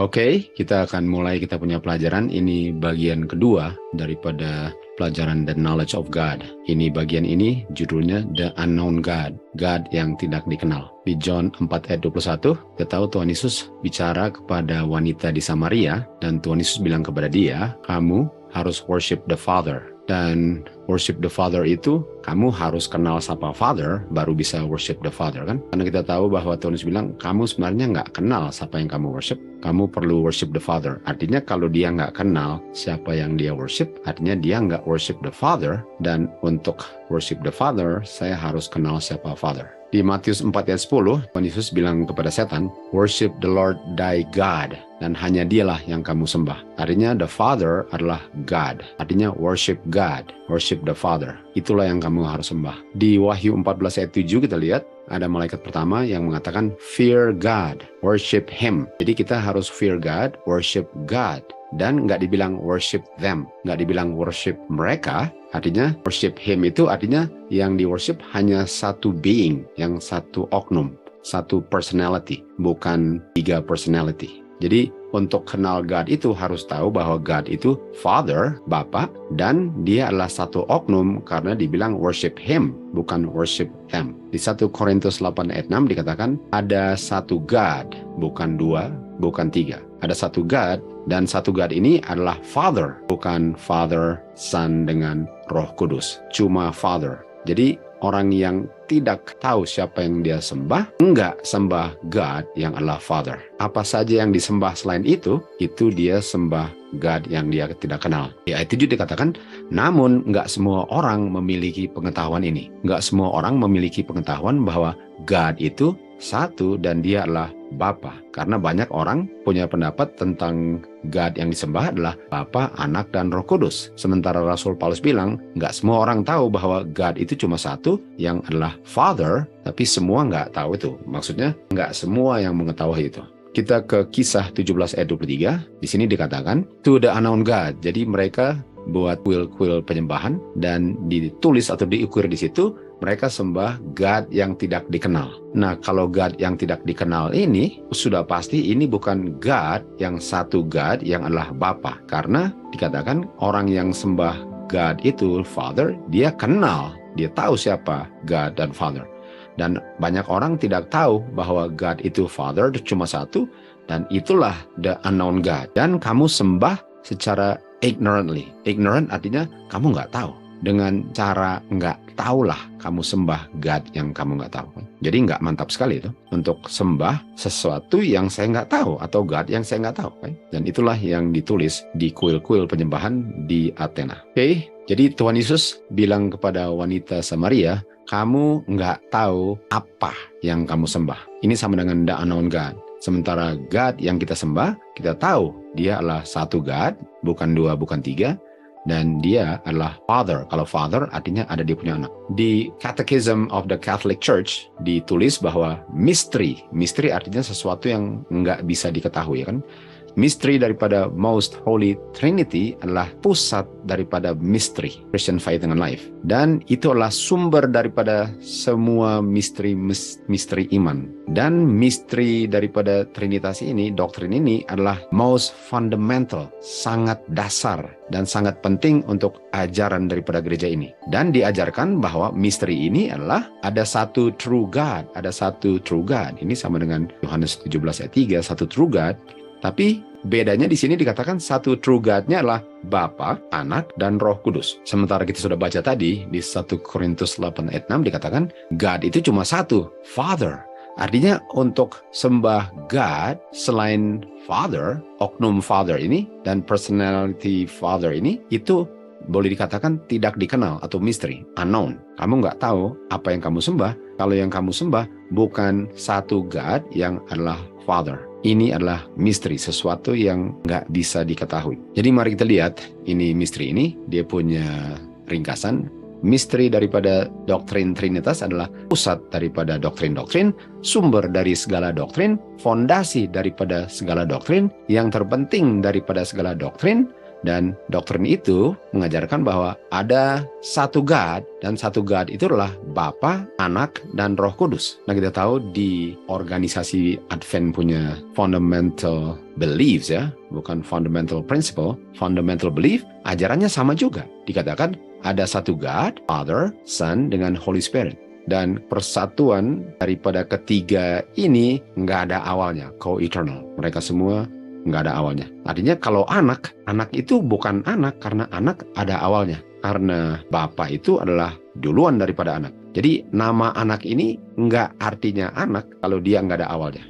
Oke, kita akan mulai kita punya pelajaran. Ini bagian kedua daripada pelajaran The Knowledge of God. Ini bagian ini judulnya The Unknown God, God yang tidak dikenal. Di John 4 ayat 21, kita tahu Tuhan Yesus bicara kepada wanita di Samaria, dan Tuhan Yesus bilang kepada dia, kamu harus worship the Father. Dan worship the Father itu, kamu harus kenal siapa Father, baru bisa worship the Father, kan? Karena kita tahu bahwa Tuhan Yesus bilang, kamu sebenarnya nggak kenal siapa yang kamu worship, kamu perlu worship the Father. Artinya kalau dia nggak kenal siapa yang dia worship, artinya dia nggak worship the Father, dan untuk worship the Father, saya harus kenal siapa Father. Di Matius 4 ayat 10, Tuhan Yesus bilang kepada setan, worship the Lord thy God, dan hanya dialah yang kamu sembah. Artinya the Father adalah God. Artinya worship God, worship the Father. Itulah yang kamu harus sembah. Di Wahyu 14 ayat 7 kita lihat, ada malaikat pertama yang mengatakan, fear God, worship Him. Jadi kita harus fear God, worship God. Dan nggak dibilang worship them, nggak dibilang worship mereka. Artinya worship Him itu artinya yang di worship hanya satu being, yang satu oknum, satu personality, bukan 3 personality. Jadi untuk kenal God itu harus tahu bahwa God itu Father, Bapa, dan dia adalah satu oknum karena dibilang worship Him, bukan worship them. Di 1 Korintus 8 ayat 6 dikatakan ada satu God, bukan 2, bukan 3. Ada satu God, dan satu God ini adalah Father, bukan Father, Son dengan Roh Kudus. Cuma Father. Jadi orang yang tidak tahu siapa yang dia sembah, enggak sembah God yang adalah Father. Apa saja yang disembah selain itu dia sembah God yang dia tidak kenal. Di ayat 7 dikatakan, namun enggak semua orang memiliki pengetahuan ini. Enggak semua orang memiliki pengetahuan bahwa God itu satu dan dia adalah Bapa. Karena banyak orang punya pendapat tentang God yang disembah adalah Bapa, Anak, dan Roh Kudus. Sementara Rasul Paulus bilang, nggak semua orang tahu bahwa God itu cuma satu yang adalah Father, tapi semua nggak tahu itu. Maksudnya, nggak semua yang mengetahui itu. Kita ke Kisah 17 ayat 23. Di sini dikatakan, to the unknown God. Jadi mereka buat kuil-kuil penyembahan dan ditulis atau diukir di situ, mereka sembah God yang tidak dikenal. Nah, kalau God yang tidak dikenal ini, sudah pasti ini bukan God yang satu God yang adalah Bapa. Karena dikatakan orang yang sembah God itu, Father, dia kenal, dia tahu siapa God dan Father. Dan banyak orang tidak tahu bahwa God itu Father, cuma satu, dan itulah the unknown God. Dan kamu sembah secara ignorantly. Ignorant artinya kamu nggak tahu. Dengan cara nggak tahulah kamu sembah God yang kamu nggak tahu. Jadi nggak mantap sekali itu untuk sembah sesuatu yang saya nggak tahu atau God yang saya nggak tahu. Dan itulah yang ditulis di kuil-kuil penyembahan di Athena. Oke, jadi Tuhan Yesus bilang kepada wanita Samaria, kamu nggak tahu apa yang kamu sembah. Ini sama dengan the unknown God. Sementara God yang kita sembah, kita tahu dia adalah satu God, bukan 2, bukan 3. Dan dia adalah Father. Kalau Father artinya ada dia punya anak. Di Catechism of the Catholic Church ditulis bahwa misteri artinya sesuatu yang nggak bisa diketahui, kan? Misteri daripada Most Holy Trinity adalah pusat daripada misteri Christian Faith and Life. Dan itu adalah sumber daripada semua misteri iman. Dan misteri daripada Trinitas ini, doktrin ini adalah most fundamental, sangat dasar dan sangat penting untuk ajaran daripada gereja ini. Dan diajarkan bahwa misteri ini adalah ada satu true God, ada satu true God. Ini sama dengan Yohanes 17 ayat 3, satu true God. Tapi bedanya di sini dikatakan satu true God-nya adalah Bapa, Anak, dan Roh Kudus. Sementara kita sudah baca tadi di 1 Korintus 8 ayat 6 dikatakan God itu cuma satu, Father. Artinya untuk sembah God selain Father, oknum Father ini, dan personality Father ini, itu boleh dikatakan tidak dikenal atau misteri, unknown. Kamu nggak tahu apa yang kamu sembah. Kalau yang kamu sembah bukan satu God yang adalah Father. Ini adalah misteri, sesuatu yang nggak bisa diketahui. Jadi mari kita lihat, ini misteri ini, dia punya ringkasan. Misteri daripada doktrin Trinitas adalah pusat daripada doktrin-doktrin, sumber dari segala doktrin, fondasi daripada segala doktrin, yang terpenting daripada segala doktrin, Dan doktrin itu mengajarkan bahwa ada satu God, dan satu God itu adalah Bapa, Anak, dan Roh Kudus. Nah, kita tahu di organisasi Advent punya fundamental beliefs ya, bukan fundamental principle, fundamental belief, ajarannya sama juga. Dikatakan ada satu God, Father, Son, dengan Holy Spirit. Dan persatuan daripada ketiga ini nggak ada awalnya, co-eternal. Mereka semua nggak ada awalnya. Artinya kalau anak itu bukan anak karena anak ada awalnya. Karena Bapa itu adalah duluan daripada anak. Jadi nama anak ini nggak artinya anak kalau dia nggak ada awalnya.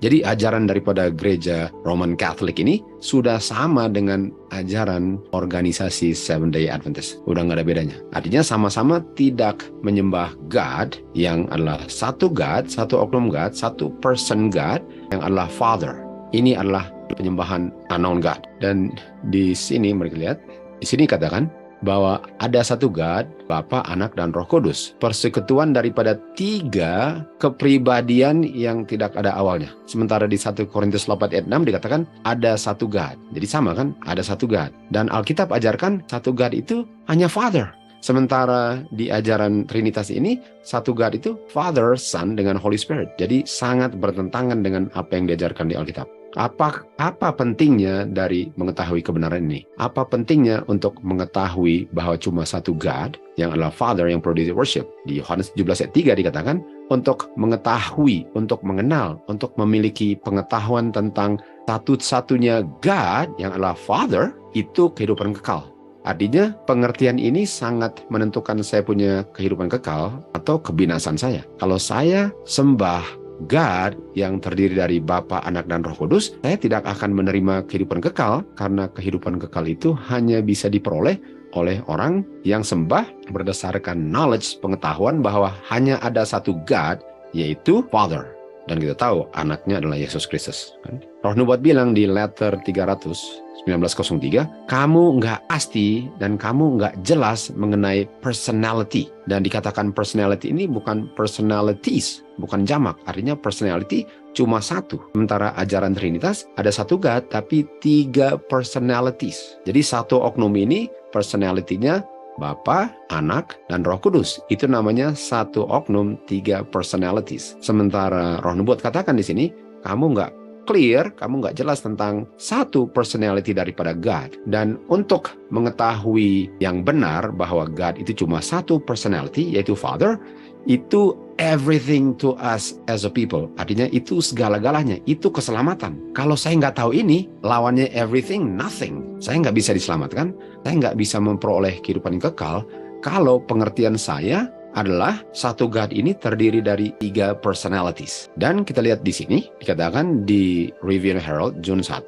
Jadi ajaran daripada gereja Roman Catholic ini sudah sama dengan ajaran organisasi Seventh Day Adventist. Udah nggak ada bedanya. Artinya sama-sama tidak menyembah God yang adalah satu God, satu oknum God, satu person God yang adalah Father. Ini adalah penyembahan unknown God. Dan di sini mereka lihat, di sini katakan bahwa ada satu God, Bapa, Anak, dan Roh Kudus. Persekutuan daripada tiga kepribadian yang tidak ada awalnya. Sementara di 1 Korintus 8 ayat 6 dikatakan ada satu God. Jadi sama kan? Ada satu God. Dan Alkitab ajarkan satu God itu hanya Father. Sementara di ajaran Trinitas ini, satu God itu Father, Son, dengan Holy Spirit. Jadi sangat bertentangan dengan apa yang diajarkan di Alkitab. Apa pentingnya dari mengetahui kebenaran ini? Apa pentingnya untuk mengetahui bahwa cuma satu God yang adalah Father yang perlu di-worship? Di Yohanes 17 ayat 3 dikatakan, untuk mengetahui, untuk mengenal, untuk memiliki pengetahuan tentang satu-satunya God yang adalah Father, itu kehidupan kekal. Artinya pengertian ini sangat menentukan saya punya kehidupan kekal atau kebinasan saya. Kalau saya sembah God yang terdiri dari Bapa, Anak, dan Roh Kudus, saya tidak akan menerima kehidupan kekal karena kehidupan kekal itu hanya bisa diperoleh oleh orang yang sembah berdasarkan knowledge, pengetahuan bahwa hanya ada satu God, yaitu Father. Dan kita tahu anaknya adalah Yesus Kristus. Roh Nubuat bilang di letter 1903, kamu nggak pasti dan kamu nggak jelas mengenai personality. Dan dikatakan personality ini bukan personalities, bukan jamak. Artinya personality cuma satu. Sementara ajaran Trinitas ada satu God tapi tiga personalities. Jadi satu oknum ini personality-nya Bapa, Anak, dan Roh Kudus. Itu namanya satu oknum, tiga personalities. Sementara Roh Nubuat katakan di sini, kamu nggak clear, kamu nggak jelas tentang satu personality daripada God. Dan untuk mengetahui yang benar bahwa God itu cuma satu personality, yaitu Father, itu everything to us as a people. Artinya itu segala-galanya, itu keselamatan. Kalau saya nggak tahu ini, lawannya everything, nothing. Saya nggak bisa diselamatkan, saya nggak bisa memperoleh kehidupan kekal. Kalau pengertian saya adalah satu God ini terdiri dari tiga personalities. Dan kita lihat di sini, dikatakan di Review and Herald, June 1,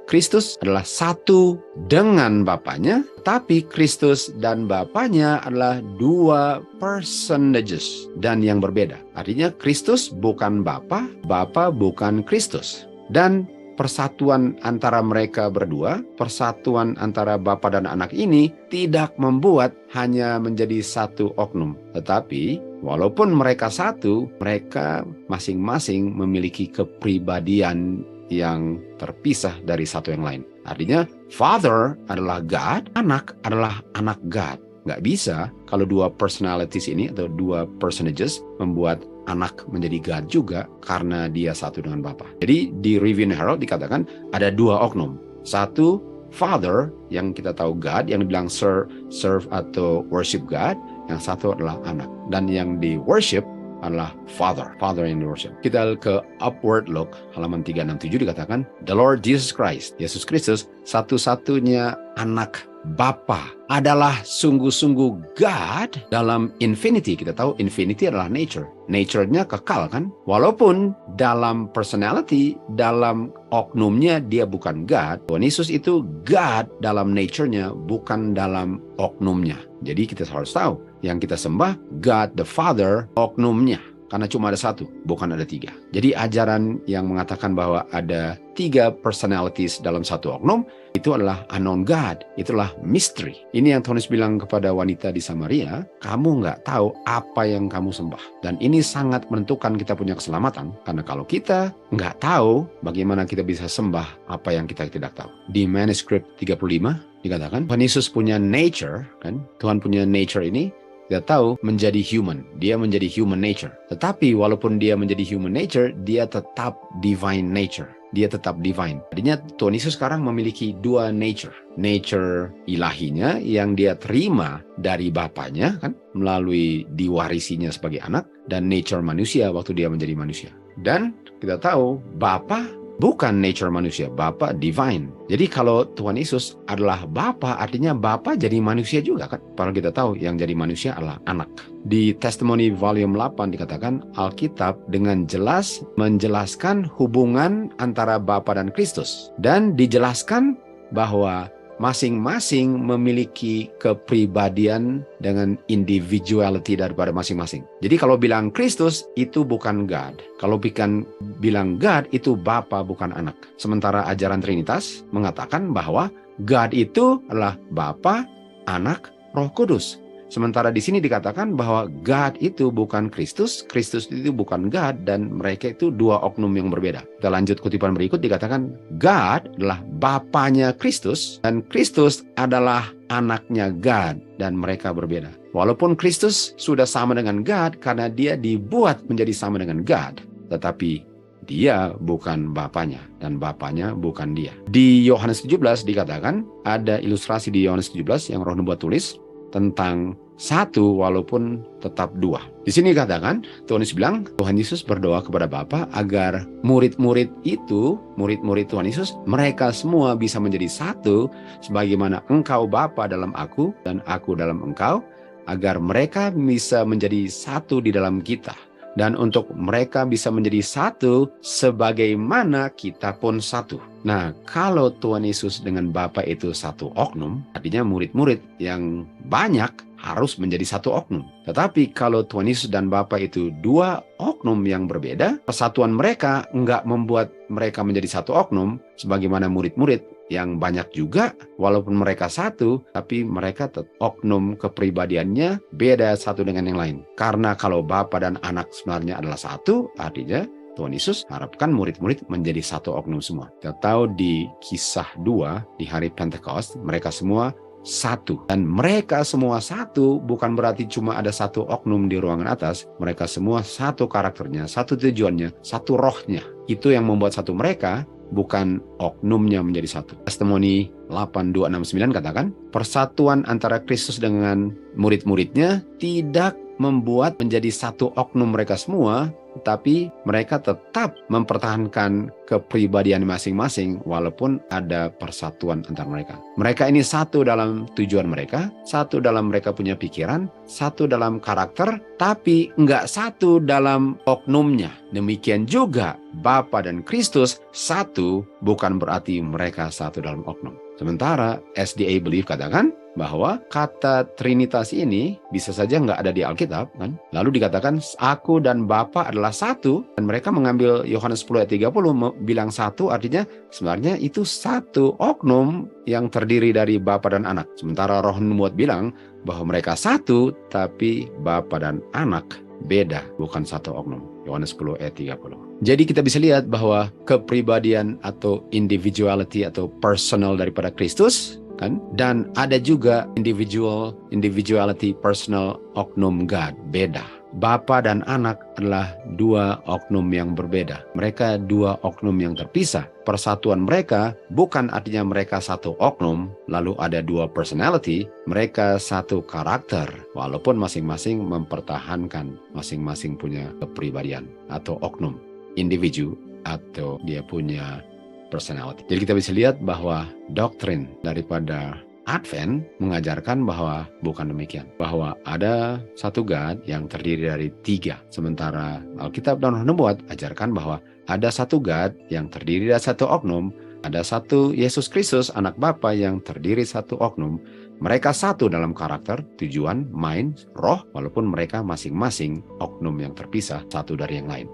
Kristus adalah satu dengan Bapanya, tapi Kristus dan Bapanya adalah dua personages dan yang berbeda. Artinya Kristus bukan Bapa, Bapa bukan Kristus. Dan persatuan antara mereka berdua, persatuan antara Bapa dan Anak ini tidak membuat hanya menjadi satu oknum. Tetapi walaupun mereka satu, mereka masing-masing memiliki kepribadian yang terpisah dari satu yang lain. Artinya, Father adalah God, Anak adalah anak God. Nggak bisa kalau dua personalities ini atau dua personages membuat anak menjadi God juga karena dia satu dengan Bapa. Jadi di Review and Herald dikatakan ada dua oknum. Satu, Father yang kita tahu God, yang dibilang serve atau worship God. Yang satu adalah anak. Dan yang di worship adalah Father in worship. Kita ke Upward Look, halaman 367 dikatakan, The Lord Jesus Christ, Yesus Kristus, satu-satunya anak Bapa, adalah sungguh-sungguh God dalam infinity. Kita tahu infinity adalah nature. Nature-nya kekal kan? Walaupun dalam personality, dalam oknumnya dia bukan God. Tuhan Yesus itu God dalam nature-nya, bukan dalam oknumnya. Jadi kita harus tahu, yang kita sembah God the Father, oknumnya. karena cuma ada satu, bukan ada tiga. Jadi ajaran yang mengatakan bahwa ada tiga personalities dalam satu oknum, itu adalah unknown God, itulah mystery. Ini yang Tuhan Yesus bilang kepada wanita di Samaria, kamu nggak tahu apa yang kamu sembah. Dan ini sangat menentukan kita punya keselamatan, karena kalau kita nggak tahu, bagaimana kita bisa sembah apa yang kita tidak tahu. Di manuskrip 35 dikatakan, Tuhan Yesus punya nature, kan? Tuhan punya nature ini, dia tahu menjadi human, dia menjadi human nature. Tetapi walaupun dia menjadi human nature, dia tetap divine nature. Dia tetap divine. Artinya Tuhan Yesus sekarang memiliki dua nature. Nature ilahinya yang dia terima dari Bapanya, kan, melalui diwarisinya sebagai anak, dan nature manusia waktu dia menjadi manusia. Dan kita tahu Bapa bukan nature manusia, Bapa divine. Jadi kalau Tuhan Yesus adalah Bapa, artinya Bapa jadi manusia juga, kan? Padahal kita tahu yang jadi manusia adalah anak. Di Testimony volume 8 dikatakan Alkitab dengan jelas menjelaskan hubungan antara Bapa dan Kristus. Dan dijelaskan bahwa masing-masing memiliki kepribadian dengan individuality daripada masing-masing. Jadi kalau bilang Kristus itu bukan God. Kalau bilang God itu Bapa bukan anak. Sementara ajaran Trinitas mengatakan bahwa God itu adalah Bapa, Anak, Roh Kudus. Sementara di sini dikatakan bahwa God itu bukan Kristus, Kristus itu bukan God, dan mereka itu dua oknum yang berbeda. Kita lanjut kutipan berikut, dikatakan God adalah Bapanya Kristus, dan Kristus adalah anaknya God, dan mereka berbeda. Walaupun Kristus sudah sama dengan God karena dia dibuat menjadi sama dengan God, tetapi dia bukan Bapanya, dan Bapanya bukan dia. Di Yohanes 17 dikatakan, ada ilustrasi di Yohanes 17 yang Roh Nubuat tulis, tentang satu walaupun tetap dua. Di sini katakan, Tuhan Yesus bilang, Tuhan Yesus berdoa kepada Bapa agar murid-murid Tuhan Yesus, mereka semua bisa menjadi satu, sebagaimana Engkau Bapa dalam aku dan aku dalam Engkau, agar mereka bisa menjadi satu di dalam kita. Dan untuk mereka bisa menjadi satu, sebagaimana kita pun satu. Nah, kalau Tuhan Yesus dengan Bapa itu satu oknum, artinya murid-murid yang banyak harus menjadi satu oknum. Tetapi kalau Tuhan Yesus dan Bapa itu dua oknum yang berbeda, persatuan mereka enggak membuat mereka menjadi satu oknum, sebagaimana murid-murid yang banyak juga, walaupun mereka satu, tapi mereka oknum kepribadiannya beda satu dengan yang lain. Karena kalau Bapa dan Anak sebenarnya adalah satu, artinya Tuhan Yesus harapkan murid-murid menjadi satu oknum semua. Kita tahu di Kisah 2, di hari Pentecost, mereka semua satu. Dan mereka semua satu bukan berarti cuma ada satu oknum di ruangan atas. Mereka semua satu karakternya, satu tujuannya, satu rohnya. Itu yang membuat satu mereka, bukan oknumnya menjadi satu. Testimoni 8:2-6-9 katakan, persatuan antara Kristus dengan murid-muridnya tidak membuat menjadi satu oknum mereka semua, tetapi mereka tetap mempertahankan kepribadian masing-masing walaupun ada persatuan antar mereka. Mereka ini satu dalam tujuan mereka, satu dalam mereka punya pikiran, satu dalam karakter, tapi enggak satu dalam oknumnya. Demikian juga Bapa dan Kristus satu bukan berarti mereka satu dalam oknum. Sementara SDA Belief katakan bahwa kata Trinitas ini bisa saja nggak ada di Alkitab, kan? Lalu dikatakan aku dan Bapa adalah satu, dan mereka mengambil Yohanes 10 ayat 30 bilang satu, artinya sebenarnya itu satu oknum yang terdiri dari Bapa dan Anak. Sementara Roh Nubuat bilang bahwa mereka satu, tapi Bapa dan Anak beda, bukan satu oknum. Yohanes 10 ayat 30. Jadi kita bisa lihat bahwa kepribadian atau individuality atau personal daripada Kristus, kan? Dan ada juga individuality personal oknum God, beda. Bapa dan Anak adalah dua oknum yang berbeda. Mereka dua oknum yang terpisah. Persatuan mereka bukan artinya mereka satu oknum, lalu ada dua personality. Mereka satu karakter, walaupun masing-masing mempertahankan masing-masing punya kepribadian atau oknum, individu atau dia punya personality. Jadi kita bisa lihat bahwa doktrin daripada Advent mengajarkan bahwa bukan demikian. Bahwa ada satu God yang terdiri dari tiga. Sementara Alkitab dan Roh Nubuat ajarkan bahwa ada satu God yang terdiri dari satu oknum. Ada satu Yesus Kristus, anak Bapa yang terdiri satu oknum. Mereka satu dalam karakter, tujuan, mind, roh, walaupun mereka masing-masing oknum yang terpisah satu dari yang lain.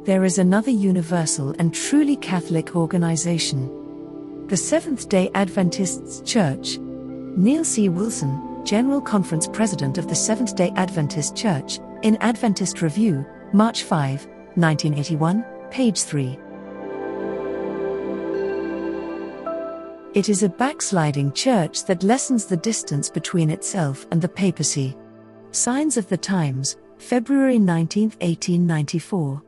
There is another universal and truly Catholic organization, the Seventh-day Adventists Church. Neil C. Wilson, General Conference President of the Seventh-day Adventist Church, in Adventist Review, March 5, 1981, page 3. It is a backsliding church that lessens the distance between itself and the papacy. Signs of the Times, February 19, 1894.